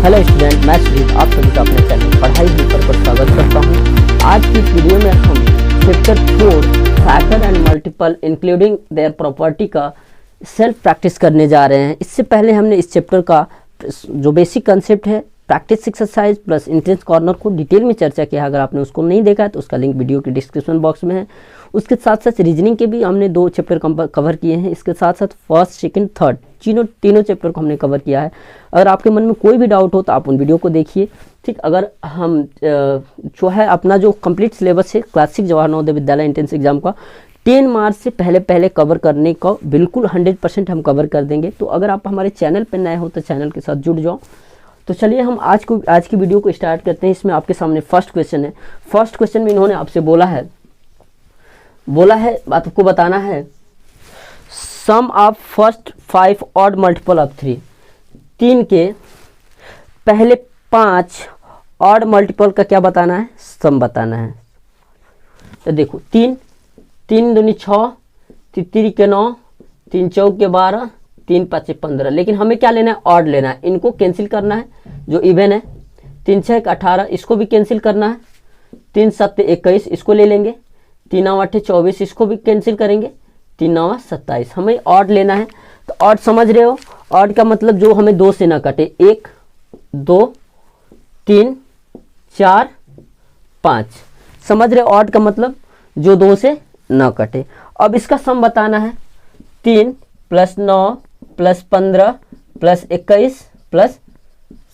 Hello student, मैं सुजीत आप सभी का अपने चैनल पढ़ाई हेल्पर पर स्वागत करता हूं। आज की इस वीडियो में हम chapter 4 factor and multiple including their property का सेल्फ प्रैक्टिस करने जा रहे हैं। इससे पहले हमने इस चैप्टर का जो बेसिक कंसेप्ट है practice exercise plus entrance corner को डिटेल में चर्चा किया। अगर आपने उसको नहीं देखा है तो उसका लिंक वीडियो के डिस्क्रिप्शन बॉक्स में है। उसके साथ साथ रीजनिंग के भी हमने 2 चैप्टर कवर किए हैं। इसके साथ साथ फर्स्ट, सेकंड, थर्ड तीनों चैप्टर को हमने कवर किया है। अगर आपके मन में कोई भी डाउट हो तो आप उन वीडियो को देखिए। ठीक, अगर हम जो है अपना जो कंप्लीट सिलेबस है classic Jawahar Navodaya Vidyalaya entrance exam का 10 मार्च से पहले कवर करने का बिल्कुल 100% हम कवर कर देंगे। तो अगर आप हमारे चैनल पर नए हो तो चैनल के साथ जुड़ जाओ। तो चलिए हम आज की वीडियो को स्टार्ट करते हैं। इसमें आपके सामने फर्स्ट क्वेश्चन है। फर्स्ट क्वेश्चन में इन्होंने आपसे बोला है आपको बताना है sum of first 5 odd multiple of 3। 3 के पहले 5 ऑड मल्टीपल का क्या बताना है? सम बताना है। तो देखो 3 दूनी 6, 3 के 9, 3 चौक के 12, 3 5 15। लेकिन हमें क्या लेना है? ऑड लेना है। इनको कैंसिल करना है जो इवन है। 3 6 18, इसको भी कैंसिल करना है। 3 7 21, इसको ले लेंगे। 3 8 24, इसको भी कैंसिल करेंगे। 3 9 27, हमें ऑड लेना है। तो ऑड समझ रहे हो? ऑड का मतलब जो हमें 2 से ना कटे। 1 2 3 4 5, समझ रहे हो? ऑड का मतलब जो 2 से ना कटे। अब इसका सम बताना है। 3 + 9 + 15 + 21 +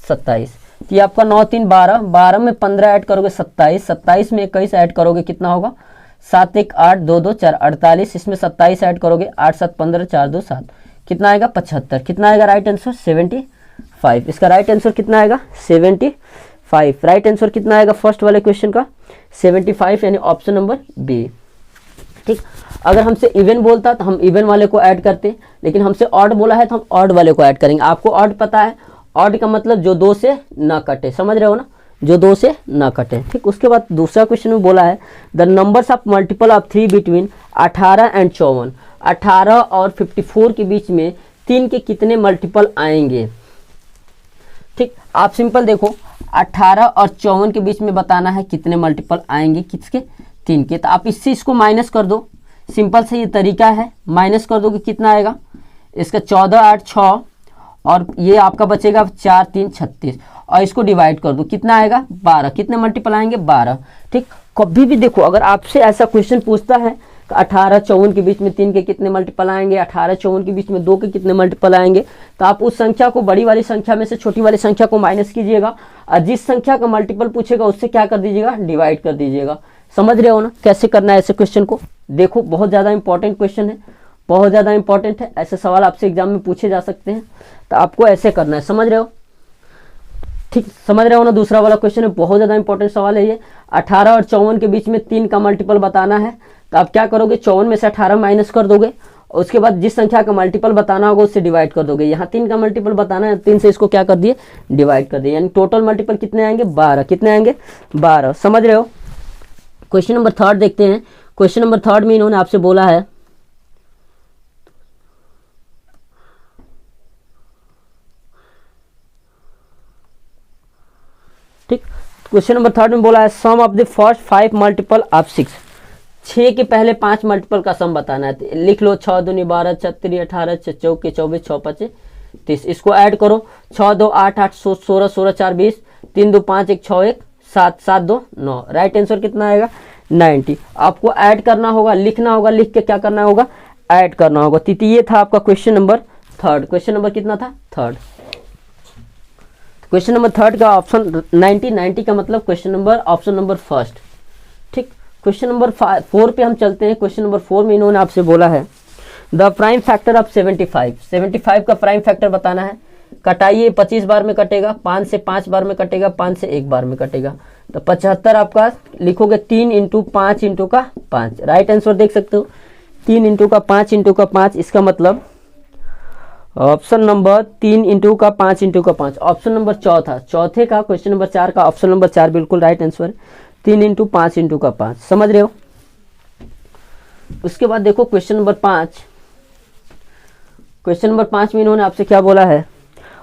27। ये आपका 9 3 12, 12 में 15 ऐड करोगे 27, 27 में 21 ऐड करोगे कितना होगा? 7 1 8 2 2 4 48। इसमें 27 ऐड करोगे 8 7 15 4 2 7, कितना आएगा? 75। कितना आएगा राइट आंसर? 75। इसका राइट आंसर कितना आएगा? 75। राइट आंसर कितना आएगा फर्स्ट वाले क्वेश्चन का? 75, यानी ऑप्शन नंबर बी। ठीक, अगर हमसे इवन बोलता तो हम इवन वाले को ऐड करते, लेकिन हमसे ऑड बोला है तो हम ऑड वाले को ऐड करेंगे। आपको ऑड पता है, ऑड का मतलब जो 2 से ना कटे, समझ रहे हो ना? जो 2 से ना कटे। ठीक, उसके बाद दूसरा क्वेश्चन में बोला है the numbers of multiple of 3 between 18 and 54। 18 और 54 के बीच में 3 के कितने मल्टीपल आएंगे? ठीक, आप सिंपल देखो, 18 और 54 के बीच में बताना है कितने मल्टीपल आएंगे, किसके? 3 के। तो आप इससे इसको माइनस कर दो। सिंपल से ये तरीका है, माइनस कर दो कि कितना आएगा? इसका 14 8 6, और ये आपका बचेगा 4 3 36, और इसको डिवाइड कर दो, कितना आएगा? 12। कितने मल्टीपल आएंगे? 12। ठीक, कभी भी देखो अगर आपसे ऐसा क्वेश्चन पूछता है 18 54 के बीच में 3 के कितने मल्टीपल आएंगे, 18 54 के बीच में 2 के कितने मल्टीपल आएंगे, तो आप उस संख्या को बड़ी वाली संख्या में से छोटी वाली संख्या को माइनस कीजिएगा, और जिस संख्या का मल्टीपल पूछेगा उससे क्या कर दीजिएगा? डिवाइड कर दीजिएगा। समझ रहे हो ना कैसे करना है ऐसे क्वेश्चन को? देखो बहुत ज़्यादा इंपॉर्टेंट क्वेश्चन है, बहुत ज़्यादा इंपॉर्टेंट है। ऐसे सवाल आपसे एग्जाम में पूछे जा सकते हैं, तो आपको ऐसे करना है। समझ रहे हो? ठीक, समझ रहे हो ना? दूसरा वाला क्वेश्चन है, बहुत ज़्यादा इंपॉर्टेंट सवाल है ये। 18 और 54 के बीच में 3 का मल्टीपल बताना है, तो आप क्या करोगे? 54 में से 18 माइनस कर दोगे, और उसके बाद जिस संख्या का मल्टीपल बताना होगा उससे डिवाइड कर दोगे। यहाँ 3 का मल्टीपल बताना है, 3 से इसको क्या कर दिए? डिवाइड कर दिए, यानी टोटल मल्टीपल कितने आएंगे? 12। कितने आएंगे? 12। समझ रहे हो? क्वेश्चन नंबर 3 देखते हैं। क्वेश्चन नंबर 3 में इन्होंने आपसे बोला है ठीक, क्वेश्चन नंबर 3 में बोला है sum of the first 5 multiple of 6। 6 के पहले 5 मल्टीपल का सम बताना है। तो लिख लो 6 दूनी 12, 6 3 18, 6 चौके 24, 6 5 30। इसको ऐड करो, 6 2 8 8 16 16 4 20, 3 2 5 1 6 1 7 7 2 9। राइट आंसर कितना आएगा? 90। आपको ऐड करना होगा, लिखना होगा, लिख के क्या करना होगा? ऐड करना होगा। तो ये था आपका क्वेश्चन नंबर 3। क्वेश्चन नंबर कितना था? 3। क्वेश्चन नंबर 3 का ऑप्शन 90 का मतलब question number option number first. ठीक, क्वेश्चन नंबर 4 पे हम चलते हैं। क्वेश्चन नंबर 4 में इन्होंने आपसे बोला है द प्राइम फैक्टर ऑफ 75। 75 का प्राइम फैक्टर बताना है। कटाइए, 25 बार में कटेगा, 5 से 5 बार में कटेगा, 5 से 1 बार में कटेगा। तो 75 आपका लिखोगे 3 × 5 × का 5। राइट आंसर देख सकते हो, 3 × का 5 × का 5। इसका मतलब ऑप्शन नंबर 3 × का 5 × का 5। ऑप्शन नंबर चौथे का क्वेश्चन नंबर 4 का ऑप्शन नंबर 4 बिल्कुल राइट आंसर है। 3 × 5 × का 5। समझ रहे हो? उसके बाद देखो क्वेश्चन नंबर 5। क्वेश्चन नंबर 5 में इन्होंने आपसे क्या बोला है?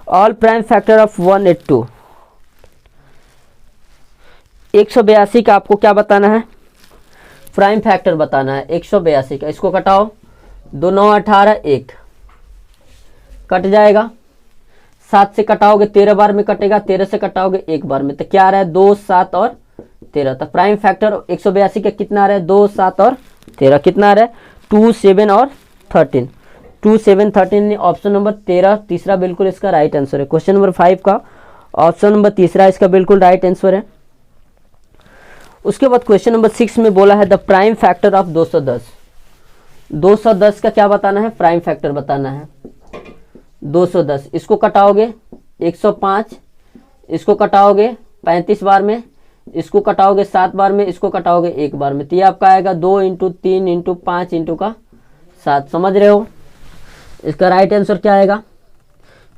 All prime factor of 182। 182 का आपको क्या बताना है, प्राइम फैक्टर बताना है 182 का। इसको कटाओ, 2 9 18 1 कट जाएगा। 7 से कटाओगे 13 बार में कटेगा, 13 से कटाओगे 1 बार में, तो क्या आ रहा है 2 7 और 13। तो प्राइम फैक्टर 182 का कितना आ रहा है, 2 7 और 13 कितना आ रहा है 2 7 और 13, 2 7 13 ऑप्शन नंबर 13 तीसरा बिल्कुल इसका राइट आंसर है। क्वेश्चन नंबर 5 का ऑप्शन नंबर तीसरा इसका बिल्कुल राइट आंसर है। उसके बाद क्वेश्चन नंबर 6 में बोला है द प्राइम फैक्टर ऑफ 210। 210 का क्या बताना है, प्राइम फैक्टर बताना है 210। इसको कटाओगे 105, इसको कटाओगे 35 बार में, इसको कटाओगे 7 बार में, इसको कटाओगे 1 बार में, तो ये आपका आएगा 2 इंटू 3 इंटू 5 इंटू का 7। समझ रहे हो, इसका राइट आंसर क्या आएगा।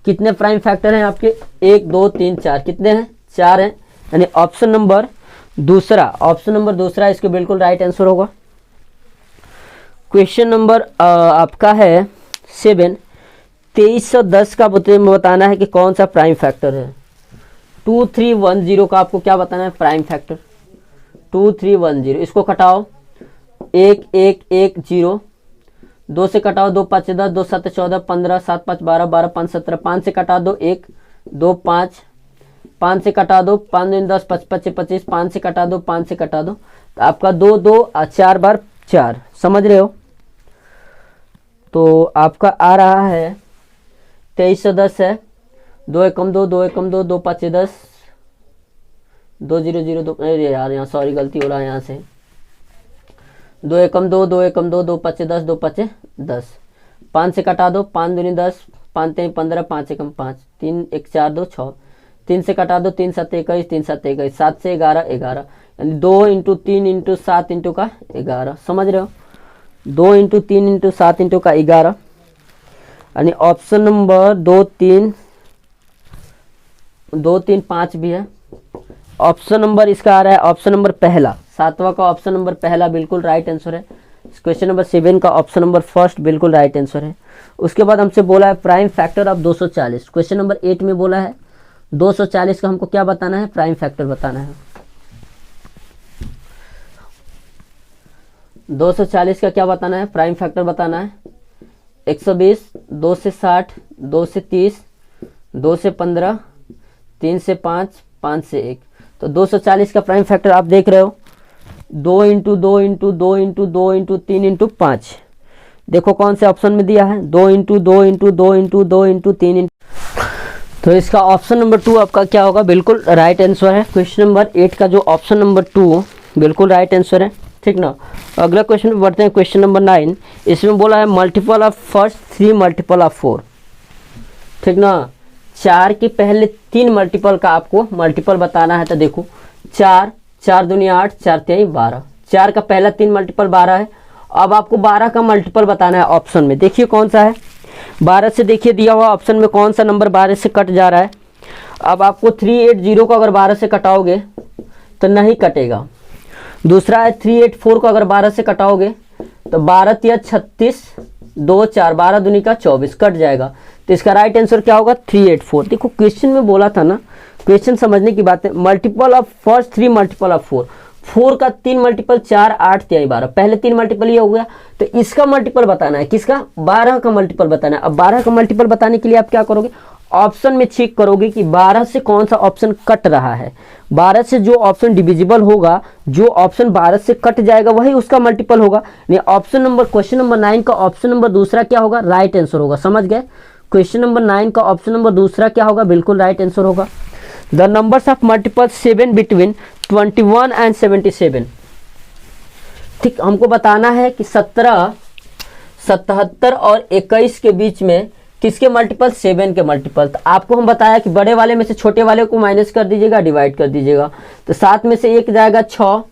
कितने प्राइम फैक्टर हैं आपके, 1 2 3 4, कितने हैं 4 हैं, यानी ऑप्शन नंबर दूसरा इसके बिल्कुल राइट आंसर होगा। क्वेश्चन नंबर आपका है 7, 2310 का बताना है कि कौन सा प्राइम फैक्टर है। 2310 का आपको क्या बताना है, प्राइम फैक्टर 2310। इसको कटाओ 1 1 1 0, 2 से कटाओ 2 5 10, 2 7 14 15, 7 5 12, 12 5 17, 5 से कटा दो 1 2 5, 5 से कटा दो 5 2 10 5 5 25, 5 से कटा दो 5 से कटा दो, तो आपका 2 2 4 बार 4। समझ रहे हो, तो आपका आ रहा है 2310 है, 2 एकम 2 2 एकम 2 2 5 10, 2 0 0 2, अरे यार यहाँ सॉरी गलती हो रहा है, यहाँ से 2 एकम 2 2 एकम 2 2 5 10 2 5 10, 5 से कटा दो 5 दूनी 10, 5 3 15, 5 एकम 5, 3 1 4 2 6, 3 से कटा दो 3 7 21, 3 7 21, 7 से 11 11, यानी 2 इंटू 3 इंटू 7 इंटू का 11। समझ रहे हो, 2 इंटू 3 इंटू 7 इंटू का 11, यानी ऑप्शन नंबर 2 3 5 भी है। ऑप्शन नंबर इसका आ रहा है ऑप्शन नंबर पहला, 7वां का ऑप्शन नंबर पहला बिल्कुल राइट आंसर है। क्वेश्चन नंबर 7 का ऑप्शन नंबर फर्स्ट बिल्कुल राइट आंसर है। उसके बाद हमसे बोला है prime factor of 240। Question number 8 में बोला है 240 का हमको क्या बताना है, प्राइम फैक्टर बताना है। 240 का क्या बताना है, प्राइम फैक्टर बताना है। 120, 2 से 60, 2 से 30, 2 से 15, 3 से 5, 5 से 1, तो 240 का प्राइम फैक्टर आप देख रहे हो 2 into 2 into 2 into 2 into 3 into 5। देखो कौन से ऑप्शन में दिया है, 2 into 2 into 2 into 2 into 3 into, तो इसका ऑप्शन नंबर 2 आपका क्या होगा, बिल्कुल राइट आंसर है। क्वेश्चन नंबर 8 का जो ऑप्शन नंबर 2 बिल्कुल राइट आंसर है, ठीक ना। अगला क्वेश्चन पे बढ़ते हैं, क्वेश्चन नंबर 9। इसमें बोला है multiple of first 3 multiple of 4, ठीक ना। 4 के पहले 3 मल्टीपल का आपको मल्टीपल बताना है। तो देखो 4 4 दूनी 8, 4 3 12, 4 का पहला 3 मल्टीपल 12 है। अब आपको 12 का मल्टीपल बताना है ऑप्शन में, देखिए कौन सा है। 12 से देखिए दिया हुआ ऑप्शन में कौन सा नंबर 12 से कट जा रहा है। अब आपको 380 को अगर 12 से कटाओगे तो नहीं कटेगा। दूसरा है 384 को अगर 12 से कटाओगे तो 12 या 36, 2 4, 12 दूनी का 24 कट जाएगा। तो इसका राइट आंसर क्या होगा, 384। देखो क्वेश्चन में बोला था ना, क्वेश्चन समझने की बात है। Multiple of first 3 multiple of 4, 4 का 3 मल्टीपल 4 8 3 12, पहले 3 मल्टीपल ये हो गया। तो इसका मल्टीपल बताना है, किसका, 12 का मल्टीपल बताना है। अब 12 का मल्टीपल बताने के लिए आप क्या करोगे, ऑप्शन में चेक करोगे कि 12 से कौन सा ऑप्शन कट रहा है। 12 से जो ऑप्शन डिविजिबल होगा, जो ऑप्शन 12 से कट जाएगा वही उसका मल्टीपल होगा। नहीं, ऑप्शन नंबर क्वेश्चन नंबर 9 का ऑप्शन नंबर दूसरा क्या होगा, राइट आंसर होगा। समझ गए, क्वेश्चन नंबर 9 का ऑप्शन नंबर दूसरा क्या होगा, बिल्कुल राइट आंसर होगा। The numbers of multiple 7 between 21 and 77, ठीक, हमको बताना है कि 17, 77 और 21 के बीच में किसके मल्टीपल, 7 के मल्टीपल। तो आपको हम बताया कि बड़े वाले में से छोटे वाले को माइनस कर दीजिएगा, डिवाइड कर दीजिएगा। तो 7 में से 1 जाएगा 6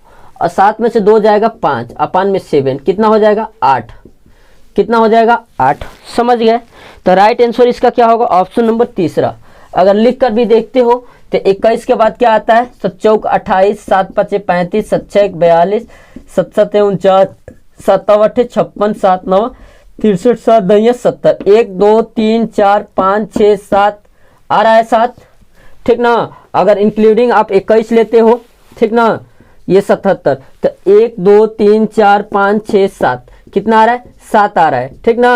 और 7 में से 2 जाएगा 5, अपान में 7, कितना हो जाएगा 8, कितना हो जाएगा 8। समझ गए, तो राइट आंसर इसका क्या होगा, ऑप्शन नंबर तीसरा। अगर लिख कर भी देखते हो तो 21 के बाद क्या आता है, 7 चौक 28, 7 5 35, 7 6 42, 7 7 49, 7 8 56, 7 9 63, 7 10 70, 1 2 3 4 5 6 7 आ रहा है 7, ठीक ना। अगर इंक्लूडिंग आप 21 लेते हो ठीक ना, ये 77, तो 1 2 3 4 5 6 7 कितना आ रहा है, 7 आ रहा है, ठीक ना।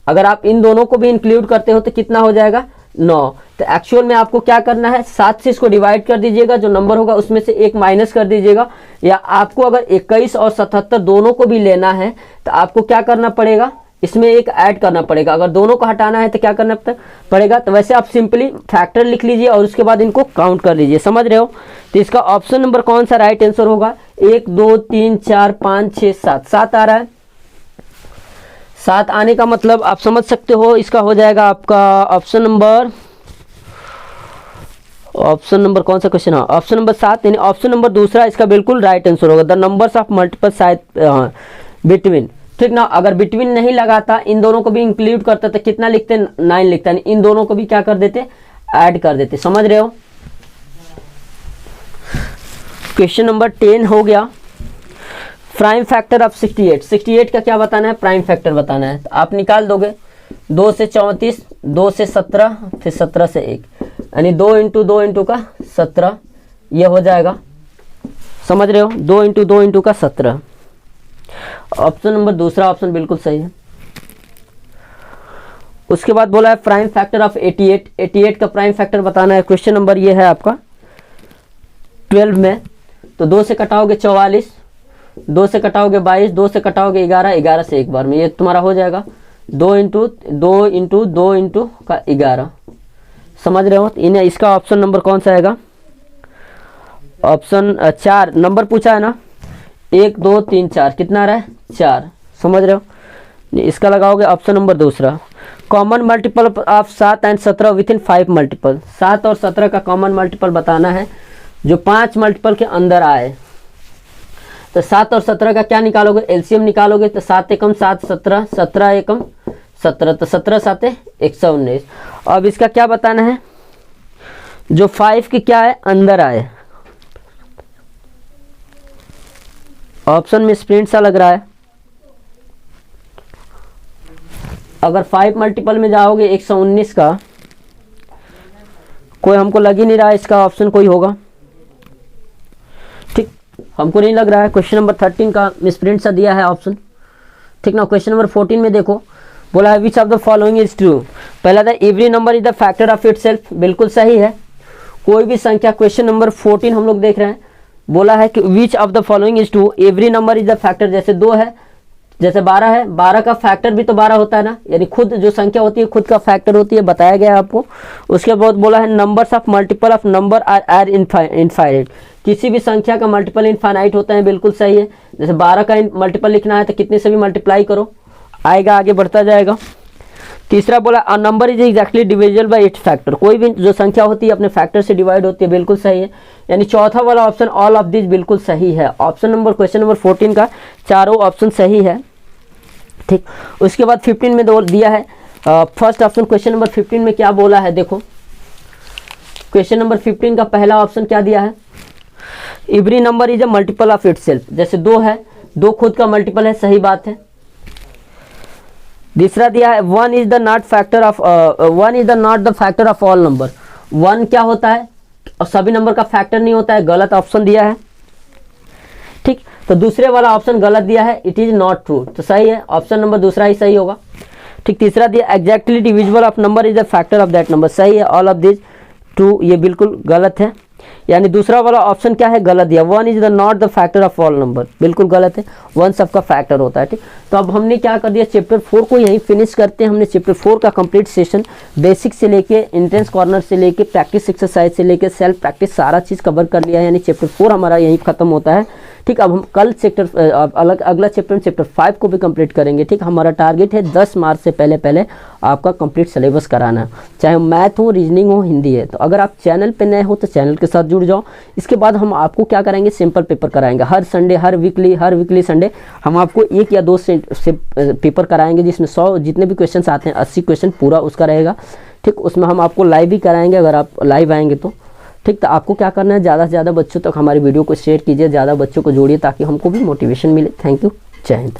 अगर आप इन दोनों को भी इंक्लूड करते हो तो कितना हो जाएगा, 9। तो एक्चुअल में आपको क्या करना है, 7 से इसको डिवाइड कर दीजिएगा, जो नंबर होगा उसमें से एक माइनस कर दीजिएगा। या आपको अगर 21 और 77 दोनों को भी लेना है तो आपको क्या करना पड़ेगा, इसमें एक ऐड करना पड़ेगा। अगर दोनों को हटाना है तो क्या करना पड़ेगा, तो वैसे आप सिंपली फैक्टर लिख लीजिए और उसके बाद इनको काउंट कर लीजिए, समझ रहे हो। तो इसका ऑप्शन नंबर कौन सा राइट आंसर होगा, 1 2 3 4 5 6 7, 7 आ रहा है। 7 आने का मतलब आप समझ सकते हो, इसका हो जाएगा आपका ऑप्शन नंबर कौन सा क्वेश्चन है, ऑप्शन नंबर 7, यानी ऑप्शन नंबर दूसरा इसका बिल्कुल राइट आंसर होगा। The numbers of multiple side between, ठीक ना। अगर बिटवीन नहीं लगाता, इन दोनों को भी इंक्लूड करता तो कितना लिखते, 9 लिखता, इन दोनों को भी क्या कर देते, ऐड कर देते, समझ रहे हो। क्वेश्चन नंबर 10 हो गया, प्राइम फैक्टर ऑफ 68। 68 का क्या बताना है, प्राइम फैक्टर बताना है। तो आप निकाल दोगे, 2 से 34, 2 से 17, फिर 17 से 1, यानी 2 इंटू 2 इंटू का 17, ये हो जाएगा, समझ रहे हो, 2 इंटू 2 इंटू का 17। ऑप्शन नंबर दूसरा ऑप्शन बिल्कुल सही है। उसके बाद बोला है प्राइम फैक्टर ऑफ 88। 88 का प्राइम फैक्टर बताना है। क्वेश्चन नंबर ये है आपका 12 में। तो 2 से कटाओगे 44, 2 से कटाओगे 22, 2 से कटाओगे 11, 11 से एक बार में, ये तुम्हारा हो जाएगा 2 इंटू 2 इंटू 2 इंटू का 11, समझ रहे हो। इन्हें इसका ऑप्शन नंबर कौन सा आएगा, ऑप्शन 4 नंबर पूछा है ना, 1 2 3 4, कितना आ रहा है, 4, समझ रहे हो। इसका लगाओगे ऑप्शन नंबर दूसरा। Common multiple of 7 and 17 with in 5 multiple. 7 और 17 का कॉमन मल्टीपल बताना है जो 5 मल्टीपल के अंदर आए। तो 7 और 17 का क्या निकालोगे, एलसीएम निकालोगे। तो 7 एकम 7, 17, 17 एकम 17, तो 17 7 119। अब इसका क्या बताना है, जो 5 के क्या है, अंदर आए। ऑप्शन में स्प्रिंट सा लग रहा है। अगर 5 मल्टीपल में जाओगे 119 का, कोई हमको लग ही नहीं रहा है इसका ऑप्शन कोई होगा, ठीक, हमको नहीं लग रहा है। क्वेश्चन नंबर 13 का मिसप्रिंट सा दिया है ऑप्शन, ठीक ना। क्वेश्चन नंबर 14 में देखो, बोला है which of the following is true. पहला था every number is the factor of itself, बिल्कुल सही है। कोई भी संख्या, क्वेश्चन नंबर 14 हम लोग देख रहे हैं, बोला है कि which of the following is true, every number is the factor. जैसे 2 है, जैसे 12 है, 12 का फैक्टर भी तो 12 होता है ना, यानी खुद जो संख्या होती है खुद का फैक्टर होती है, बताया गया है आपको। उसके बाद बोला है numbers of multiple of number are infinite, किसी भी संख्या का मल्टीपल इनफाइनाइट होता है, बिल्कुल सही है। जैसे 12 का मल्टीपल लिखना है तो कितने से भी मल्टीप्लाई करो, आएगा, आगे बढ़ता जाएगा। तीसरा बोला a number is exactly divisible by it's factor, कोई भी जो संख्या होती है अपने फैक्टर से डिवाइड होती है, बिल्कुल सही है। यानी चौथा वाला ऑप्शन ऑल ऑफ दिस बिल्कुल सही है। ऑप्शन नंबर क्वेश्चन नंबर 14 का चारों ऑप्शन सही है, ठीक। उसके बाद 15 में दिया है फर्स्ट ऑप्शन। क्वेश्चन नंबर 15 में क्या बोला है, देखो क्वेश्चन नंबर 15 का पहला ऑप्शन क्या दिया है, every number is a multiple of itself. जैसे 2 है, 2 खुद का मल्टीपल है, सही बात है। दूसरा दिया है 1 is the not the factor of all number. 1 क्या होता है, और सभी नंबर का फैक्टर नहीं होता है, गलत ऑप्शन दिया है, ठीक। तो दूसरे वाला ऑप्शन गलत दिया है, इट इज नॉट ट्रू, तो सही है, ऑप्शन नंबर दूसरा ही सही होगा, ठीक। तीसरा दिया exactly divisible of number is the factor of that number, सही है, ऑल ऑफ दिस ट्रू, ये बिल्कुल गलत है। यानी दूसरा वाला ऑप्शन क्या है, गलत दिया, 1 is the not the factor of all number, बिल्कुल गलत है, 1 सबका फैक्टर होता है, ठीक। तो अब हमने क्या कर दिया, चैप्टर 4 को यहीं फिनिश करते हैं। हमने चैप्टर 4 का कंप्लीट सेशन बेसिक से लेके इंट्रेंस कॉर्नर से लेके प्रैक्टिस एक्सरसाइज से लेके सेल्फ प्रैक्टिस सारा चीज़ कवर कर लिया है, यानी चैप्टर 4 हमारा यहीं खत्म होता है, ठीक। अब हम कल अगला चैप्टर 5 को भी कंप्लीट करेंगे, ठीक। हमारा टारगेट है 10 मार्च से पहले आपका कंप्लीट सिलेबस कराना, चाहे मैथ हो, रीजनिंग हो, हिंदी है। तो अगर आप चैनल पे नए हो तो चैनल के साथ जुड़ जाओ। इसके बाद हम आपको क्या कराएंगे, सिंपल पेपर कराएंगे हर संडे, हर वीकली संडे हम आपको 1 या 2 से पेपर कराएंगे, जिसमें 100 जितने भी क्वेश्चन आते हैं 80 क्वेश्चन पूरा उसका रहेगा, ठीक। उसमें हम आपको लाइव भी कराएंगे, अगर आप लाइव आएंगे तो, ठीक। तो आपको क्या करना है, ज़्यादा से ज़्यादा बच्चों तक हमारी वीडियो को शेयर कीजिए, ज़्यादा बच्चों को जोड़िए ताकि हमको भी मोटिवेशन मिले। थैंक यू, जय हिंद।